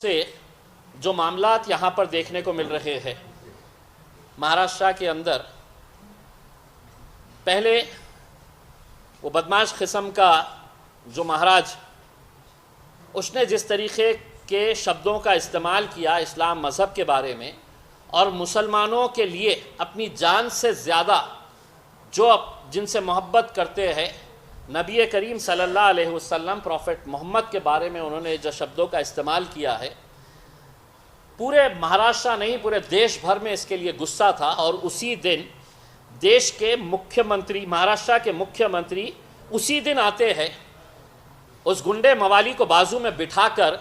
से जो मामलात यहाँ पर देखने को मिल रहे हैं महाराष्ट्र के अंदर, पहले वो बदमाश किस्म का जो महाराज, उसने जिस तरीक़े के शब्दों का इस्तेमाल किया इस्लाम मज़हब के बारे में और मुसलमानों के लिए अपनी जान से ज़्यादा जो जिनसे मोहब्बत करते हैं, नबी करीम सल्लल्लाहु अलैहि वसल्लम प्रॉफिट मोहम्मद के बारे में उन्होंने जो शब्दों का इस्तेमाल किया है, पूरे महाराष्ट्र नहीं पूरे देश भर में इसके लिए गुस्सा था। और उसी दिन देश के मुख्यमंत्री, महाराष्ट्र के मुख्यमंत्री उसी दिन आते हैं, उस गुंडे मवाली को बाजू में बिठाकर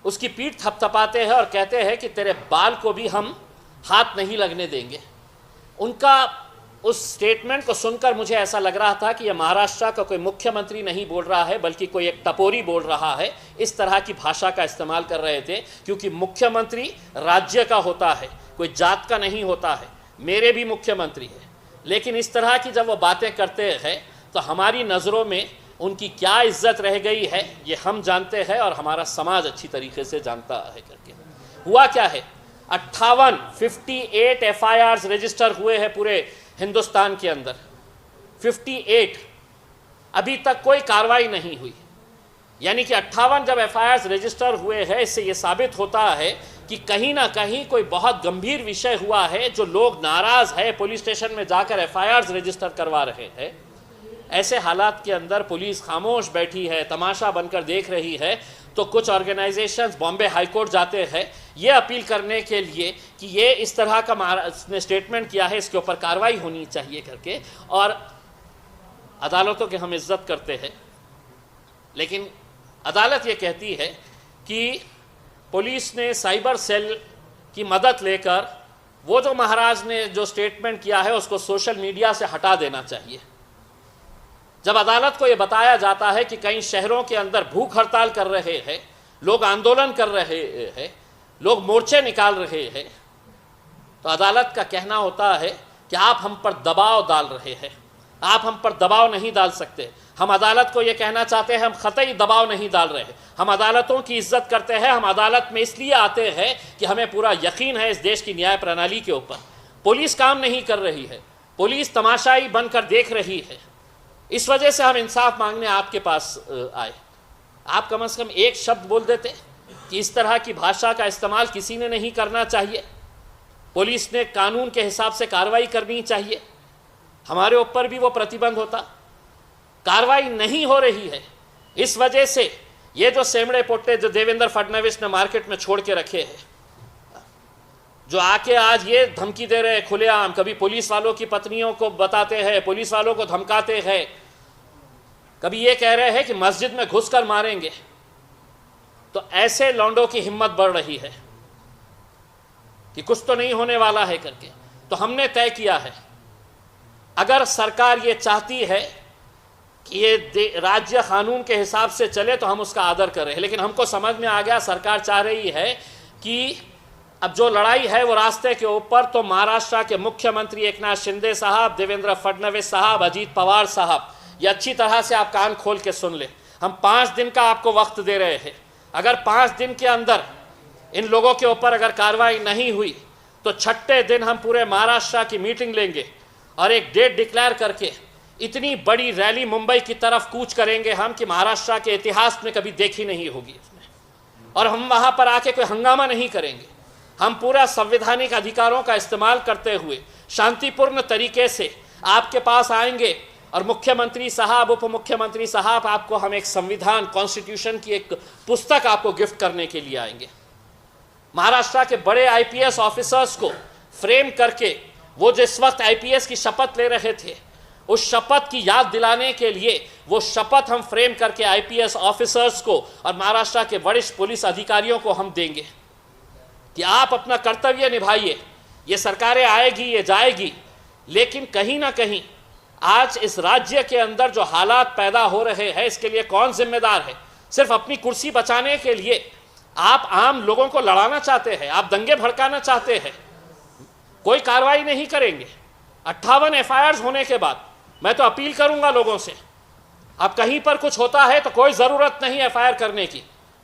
उसकी पीठ थपथपाते हैं और कहते हैं कि तेरे बाल को भी हम हाथ नहीं लगने देंगे। उनका उस स्टेटमेंट को सुनकर मुझे ऐसा लग रहा था कि यह महाराष्ट्र का कोई मुख्यमंत्री नहीं बोल रहा है, बल्कि कोई एक टपोरी बोल रहा है। इस तरह की भाषा का इस्तेमाल कर रहे थे, क्योंकि मुख्यमंत्री राज्य का होता है, कोई जात का नहीं होता है। मेरे भी मुख्यमंत्री है, लेकिन इस तरह की जब वो बातें करते हैं तो हमारी नज़रों में उनकी क्या इज्जत रह गई है ये हम जानते हैं और हमारा समाज अच्छी तरीके से जानता है। करके हुआ क्या है, 58 FIRs रजिस्टर हुए हैं पूरे हिंदुस्तान के अंदर। 58 अभी तक कोई कार्रवाई नहीं हुई, यानी कि 58 जब FIRs रजिस्टर हुए हैं, इससे ये साबित होता है कि कहीं ना कहीं कोई बहुत गंभीर विषय हुआ है, जो लोग नाराज़ है, पुलिस स्टेशन में जाकर FIRs रजिस्टर करवा रहे हैं। ऐसे हालात के अंदर पुलिस खामोश बैठी है, तमाशा बनकर देख रही है, तो कुछ ऑर्गेनाइजेशंस बॉम्बे हाई कोर्ट जाते हैं ये अपील करने के लिए कि ये इस तरह का ने स्टेटमेंट किया है, इसके ऊपर कार्रवाई होनी चाहिए करके। और अदालतों की हम इज्जत करते हैं, लेकिन अदालत ये कहती है कि पुलिस ने साइबर सेल की मदद लेकर वो जो महाराज ने जो स्टेटमेंट किया है उसको सोशल मीडिया से हटा देना चाहिए। जब अदालत को ये बताया जाता है कि कई शहरों के अंदर भूख हड़ताल कर रहे हैं, लोग आंदोलन कर रहे हैं, लोग मोर्चे निकाल रहे हैं, तो अदालत का कहना होता है कि आप हम पर दबाव डाल रहे हैं, आप हम पर दबाव नहीं डाल सकते। हम अदालत को ये कहना चाहते हैं हम ख़तई दबाव नहीं डाल रहे हैं, हम अदालतों की इज्जत करते हैं, हम अदालत में इसलिए आते हैं कि हमें पूरा यकीन है इस देश की न्याय प्रणाली के ऊपर। पुलिस काम नहीं कर रही है, पुलिस तमाशाई बनकर देख रही है, इस वजह से हम इंसाफ मांगने आपके पास आए। आप कम से कम एक शब्द बोल देते कि इस तरह की भाषा का इस्तेमाल किसी ने नहीं करना चाहिए, पुलिस ने कानून के हिसाब से कार्रवाई करनी चाहिए, हमारे ऊपर भी वो प्रतिबंध होता। कार्रवाई नहीं हो रही है, इस वजह से ये जो सेमड़े पोट्टे जो देवेंद्र फडणवीस ने मार्केट में छोड़ के रखे हैं, जो आके आज ये धमकी दे रहे हैं खुलेआम, कभी पुलिस वालों की पत्नियों को बताते हैं, पुलिस वालों को धमकाते हैं, कभी ये कह रहे हैं कि मस्जिद में घुसकर मारेंगे, तो ऐसे लौंडों की हिम्मत बढ़ रही है कि कुछ तो नहीं होने वाला है करके। तो हमने तय किया है, अगर सरकार ये चाहती है कि ये राज्य कानून के हिसाब से चले तो हम उसका आदर करें, लेकिन हमको समझ में आ गया सरकार चाह रही है कि अब जो लड़ाई है वो रास्ते के ऊपर, तो महाराष्ट्र के मुख्यमंत्री एकनाथ शिंदे साहब, देवेंद्र फडणवीस साहब, अजीत पवार साहब, ये अच्छी तरह से आप कान खोल के सुन ले। हम 5 दिन का आपको वक्त दे रहे हैं, अगर 5 दिन के अंदर इन लोगों के ऊपर अगर कार्रवाई नहीं हुई तो 6ठे दिन हम पूरे महाराष्ट्र की मीटिंग लेंगे और एक डेट डिक्लेयर करके इतनी बड़ी रैली मुंबई की तरफ कूच करेंगे हम कि महाराष्ट्र के इतिहास में कभी देखी नहीं होगी इसमें। और हम वहाँ पर आके कोई हंगामा नहीं करेंगे, हम पूरा संवैधानिक अधिकारों का इस्तेमाल करते हुए शांतिपूर्ण तरीके से आपके पास आएंगे और मुख्यमंत्री साहब, उप मुख्यमंत्री साहब, आपको हम एक संविधान, कॉन्स्टिट्यूशन की एक पुस्तक आपको गिफ्ट करने के लिए आएंगे। महाराष्ट्र के बड़े IPS ऑफिसर्स को फ्रेम करके वो जिस वक्त IPS की शपथ ले रहे थे, उस शपथ की याद दिलाने के लिए वो शपथ हम फ्रेम करके IPS ऑफिसर्स को और महाराष्ट्र के वरिष्ठ पुलिस अधिकारियों को हम देंगे कि आप अपना कर्तव्य निभाइए। ये सरकारें आएगी, ये जाएगी, लेकिन कहीं ना कहीं आज इस राज्य के अंदर जो हालात पैदा हो रहे हैं, इसके लिए कौन जिम्मेदार है? सिर्फ अपनी कुर्सी बचाने के लिए आप आम लोगों को लड़ाना चाहते हैं, आप दंगे भड़काना चाहते हैं, कोई कार्रवाई नहीं करेंगे। 58 FIRs होने के बाद मैं तो अपील करूंगा लोगों से, अब कहीं पर कुछ होता है तो कोई ज़रूरत नहीं FIR करने की,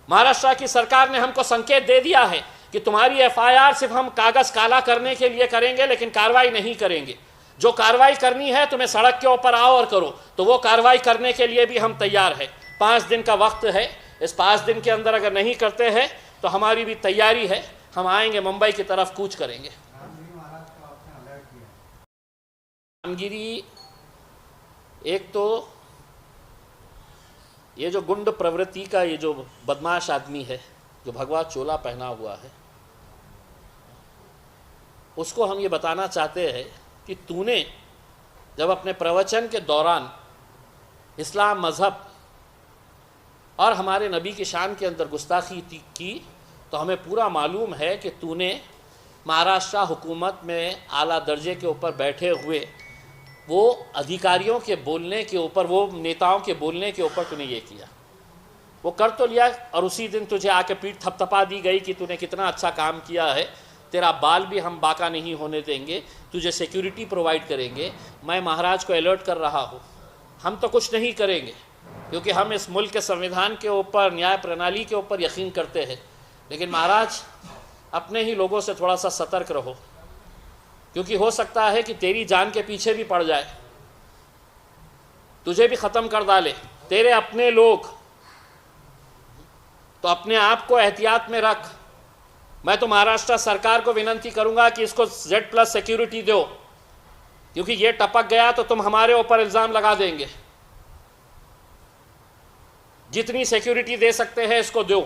महाराष्ट्र की सरकार ने हमको संकेत दे दिया है कि तुम्हारी एफआईआर सिर्फ हम कागज़ काला करने के लिए करेंगे, लेकिन कार्रवाई नहीं करेंगे। जो कार्रवाई करनी है तुम्हें सड़क के ऊपर आओ और करो, तो वो कार्रवाई करने के लिए भी हम तैयार हैं। 5 दिन का वक्त है, इस 5 दिन के अंदर अगर नहीं करते हैं तो हमारी भी तैयारी है, हम आएंगे, मुंबई की तरफ कूच करेंगे। रामगिरी, एक तो ये जो गुंड प्रवृत्ति का ये जो बदमाश आदमी है, जो भगवा चोला पहना हुआ है, उसको हम ये बताना चाहते हैं कि तूने जब अपने प्रवचन के दौरान इस्लाम मज़हब और हमारे नबी की शान के अंदर गुस्ताखी की, तो हमें पूरा मालूम है कि तूने महाराष्ट्र हुकूमत में आला दर्जे के ऊपर बैठे हुए वो अधिकारियों के बोलने के ऊपर, वो नेताओं के बोलने के ऊपर तूने ये किया। वो कर तो लिया, और उसी दिन तुझे आके पीठ थपथपा दी गई कि तूने कितना अच्छा काम किया है, तेरा बाल भी हम बाका नहीं होने देंगे, तुझे सिक्योरिटी प्रोवाइड करेंगे। मैं महाराज को अलर्ट कर रहा हूँ, हम तो कुछ नहीं करेंगे क्योंकि हम इस मुल्क के संविधान के ऊपर, न्याय प्रणाली के ऊपर यकीन करते हैं, लेकिन महाराज अपने ही लोगों से थोड़ा सा सतर्क रहो, क्योंकि हो सकता है कि तेरी जान के पीछे भी पड़ जाए, तुझे भी ख़त्म कर डाले तेरे अपने लोग। तो अपने आप को एहतियात में रख। मैं तो महाराष्ट्र सरकार को विनंती करूंगा कि इसको Z+ सिक्योरिटी दो, क्योंकि ये टपक गया तो तुम हमारे ऊपर इल्ज़ाम लगा देंगे। जितनी सिक्योरिटी दे सकते हैं इसको दो,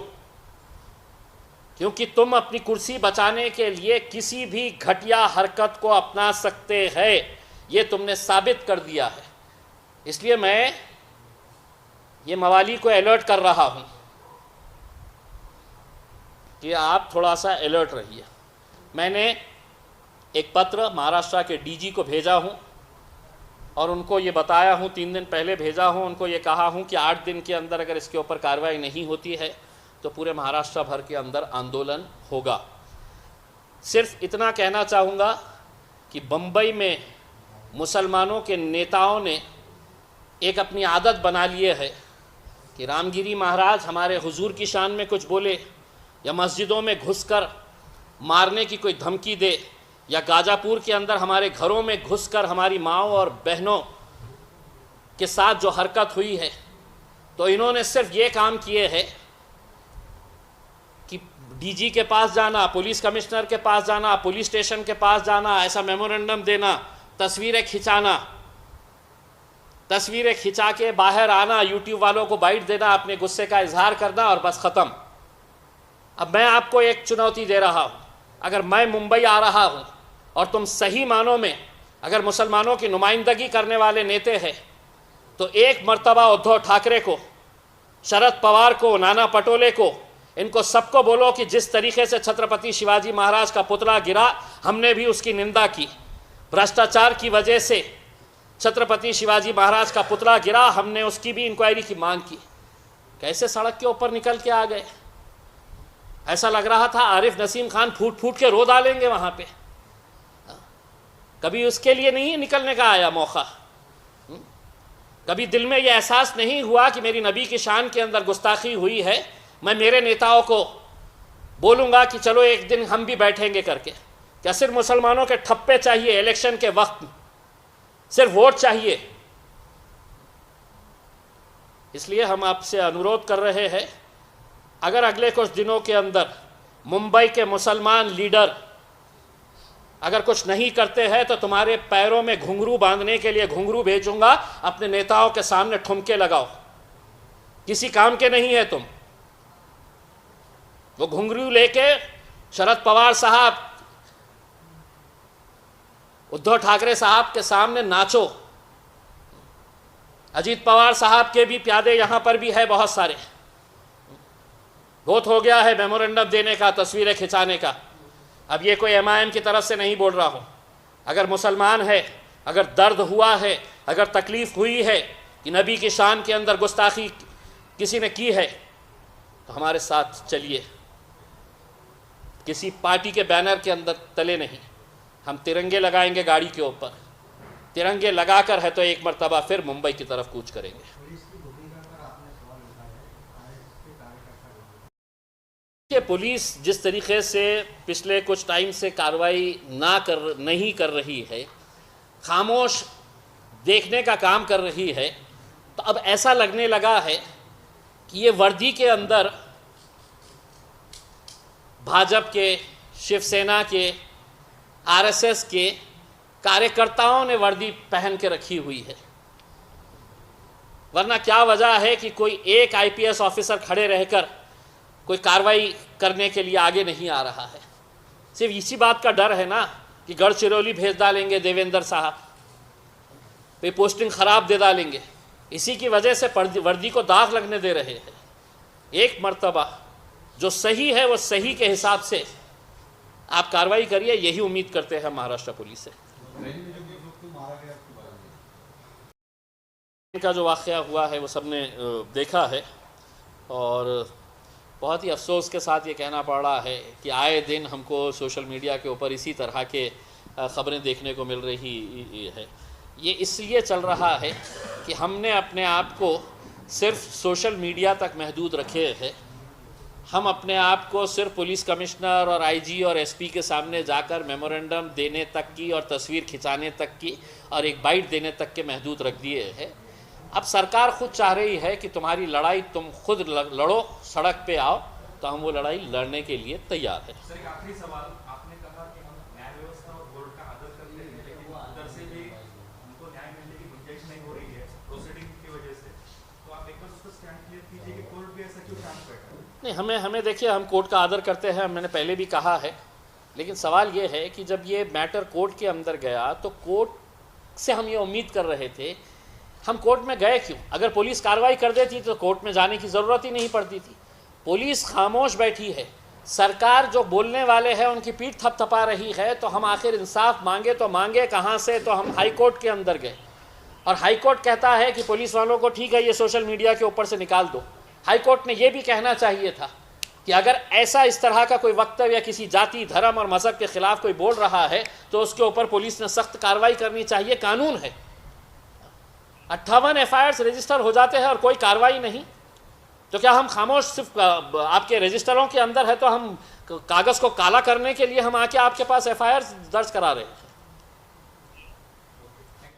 क्योंकि तुम अपनी कुर्सी बचाने के लिए किसी भी घटिया हरकत को अपना सकते हैं, ये तुमने साबित कर दिया है। इसलिए मैं ये मवाली को अलर्ट कर रहा हूँ कि आप थोड़ा सा अलर्ट रहिए। मैंने एक पत्र महाराष्ट्र के DG को भेजा हूँ और उनको ये बताया हूँ, 3 दिन पहले भेजा हूँ, उनको ये कहा हूँ कि 8 दिन के अंदर अगर इसके ऊपर कार्रवाई नहीं होती है तो पूरे महाराष्ट्र भर के अंदर आंदोलन होगा। सिर्फ इतना कहना चाहूँगा कि बम्बई में मुसलमानों के नेताओं ने एक अपनी आदत बना लिए है कि रामगिरी महाराज हमारे हुजूर की शान में कुछ बोले, या मस्जिदों में घुसकर मारने की कोई धमकी दे, या गाजापुर के अंदर हमारे घरों में घुसकर हमारी माँओं और बहनों के साथ जो हरकत हुई है, तो इन्होंने सिर्फ ये काम किए हैं कि DG के पास जाना, पुलिस कमिश्नर के पास जाना, पुलिस स्टेशन के पास जाना, ऐसा मेमोरेंडम देना, तस्वीरें खिंचाना, तस्वीरें खिंचा के बाहर आना, यूट्यूब वालों को बाइट देना, अपने गुस्से का इजहार करना और बस ख़त्म। अब मैं आपको एक चुनौती दे रहा हूँ, अगर मैं मुंबई आ रहा हूँ और तुम सही मानों में अगर मुसलमानों की नुमाइंदगी करने वाले नेता हैं, तो एक मर्तबा उद्धव ठाकरे को, शरद पवार को, नाना पटोले को, इनको सबको बोलो कि जिस तरीके से छत्रपति शिवाजी महाराज का पुतला गिरा, हमने भी उसकी निंदा की। भ्रष्टाचार की वजह से छत्रपति शिवाजी महाराज का पुतला गिरा, हमने उसकी भी इंक्वायरी की मांग की। कैसे सड़क के ऊपर निकल के आ गए, ऐसा लग रहा था आरिफ नसीम खान फूट फूट के रो डालेंगे वहाँ पे। कभी उसके लिए नहीं निकलने का आया मौका, कभी दिल में यह एहसास नहीं हुआ कि मेरी नबी की शान के अंदर गुस्ताखी हुई है, मैं मेरे नेताओं को बोलूँगा कि चलो एक दिन हम भी बैठेंगे करके। क्या सिर्फ मुसलमानों के ठप्पे चाहिए इलेक्शन के वक्त, सिर्फ वोट चाहिए? इसलिए हम आपसे अनुरोध कर रहे हैं, अगर अगले कुछ दिनों के अंदर मुंबई के मुसलमान लीडर अगर कुछ नहीं करते हैं तो तुम्हारे पैरों में घुंघरू बांधने के लिए घुंघरू भेजूंगा, अपने नेताओं के सामने ठुमके लगाओ, किसी काम के नहीं है तुम। वो घुंघरू लेके शरद पवार साहब, उद्धव ठाकरे साहब के सामने नाचो। अजीत पवार साहब के भी प्यादे यहाँ पर भी है बहुत सारे। बहुत हो गया है मेमोरेंडम देने का, तस्वीरें खिंचाने का। अब ये कोई MIM की तरफ से नहीं बोल रहा हूँ। अगर मुसलमान है, अगर दर्द हुआ है, अगर तकलीफ़ हुई है कि नबी की शान के अंदर गुस्ताखी किसी ने की है, तो हमारे साथ चलिए। किसी पार्टी के बैनर के अंदर तले नहीं, हम तिरंगे लगाएंगे गाड़ी के ऊपर। तिरंगे लगाकर है तो एक मर्तबा फिर मुंबई की तरफ कूच करेंगे। पुलिस जिस तरीके से पिछले कुछ टाइम से कार्रवाई नहीं कर रही है, खामोश देखने का काम कर रही है, तो अब ऐसा लगने लगा है कि ये वर्दी के अंदर भाजपा के, शिवसेना के, आरएसएस के कार्यकर्ताओं ने वर्दी पहन के रखी हुई है। वरना क्या वजह है कि कोई एक आईपीएस ऑफिसर खड़े रहकर कोई कार्रवाई करने के लिए आगे नहीं आ रहा है? सिर्फ इसी बात का डर है ना कि गढ़चिरौली भेज डालेंगे देवेंद्र साहब, वे पोस्टिंग ख़राब दे डालेंगे। इसी की वजह से वर्दी को दाग लगने दे रहे हैं। एक मर्तबा जो सही है वो सही के हिसाब से आप कार्रवाई करिए, यही उम्मीद करते हैं महाराष्ट्र पुलिस से। इनका जो वाक़या हुआ है वो सबने देखा है और बहुत ही अफसोस के साथ ये कहना पड़ रहा है कि आए दिन हमको सोशल मीडिया के ऊपर इसी तरह के ख़बरें देखने को मिल रही है। ये इसलिए चल रहा है कि हमने अपने आप को सिर्फ सोशल मीडिया तक महदूद रखे हैं। हम अपने आप को सिर्फ पुलिस कमिश्नर और आईजी और एसपी के सामने जाकर मेमोरेंडम देने तक की और तस्वीर खिंचाने तक की और एक बाइट देने तक के महदूद रख दिए हैं। अब सरकार खुद चाह रही है कि तुम्हारी लड़ाई तुम खुद लड़ो, सड़क पे आओ, तो हम वो लड़ाई लड़ने के लिए तैयार है। सर, एक आखिरी सवाल, आपने कहा कि हम न्याय व्यवस्था और कोर्ट का आदर करते हैं, लेकिन उधर से भी हमको न्याय मिलने की गुंजाइश नहीं हो रही है प्रोसीडिंग की वजह से, तो आप एक बार उसको स्टैंड क्लियर कीजिए कि कोर्ट भी ऐसा क्यों काम करता है? नहीं, हमें देखिए, हम कोर्ट का आदर करते हैं, मैंने पहले भी कहा है, लेकिन सवाल ये है कि जब ये मैटर कोर्ट के अंदर गया तो कोर्ट से हम ये उम्मीद कर रहे थे। हम कोर्ट में गए क्यों? अगर पुलिस कार्रवाई कर देती तो कोर्ट में जाने की ज़रूरत ही नहीं पड़ती थी। पुलिस खामोश बैठी है, सरकार जो बोलने वाले हैं उनकी पीठ थपथपा रही है, तो हम आखिर इंसाफ मांगे तो मांगे कहाँ से? तो हम हाई कोर्ट के अंदर गए और हाई कोर्ट कहता है कि पुलिस वालों को ठीक है, ये सोशल मीडिया के ऊपर से निकाल दो। हाई कोर्ट ने यह भी कहना चाहिए था कि अगर ऐसा इस तरह का कोई वक्तव्य या किसी जाति, धर्म और मज़हब के ख़िलाफ़ कोई बोल रहा है तो उसके ऊपर पुलिस ने सख्त कार्रवाई करनी चाहिए, कानून है। 58 एफआईआर रजिस्टर हो जाते हैं और कोई कार्रवाई नहीं, तो क्या हम खामोश सिर्फ आपके रजिस्टरों के अंदर है तो हम कागज़ को काला करने के लिए हम आके आपके पास एफआईआर दर्ज करा रहे हैं?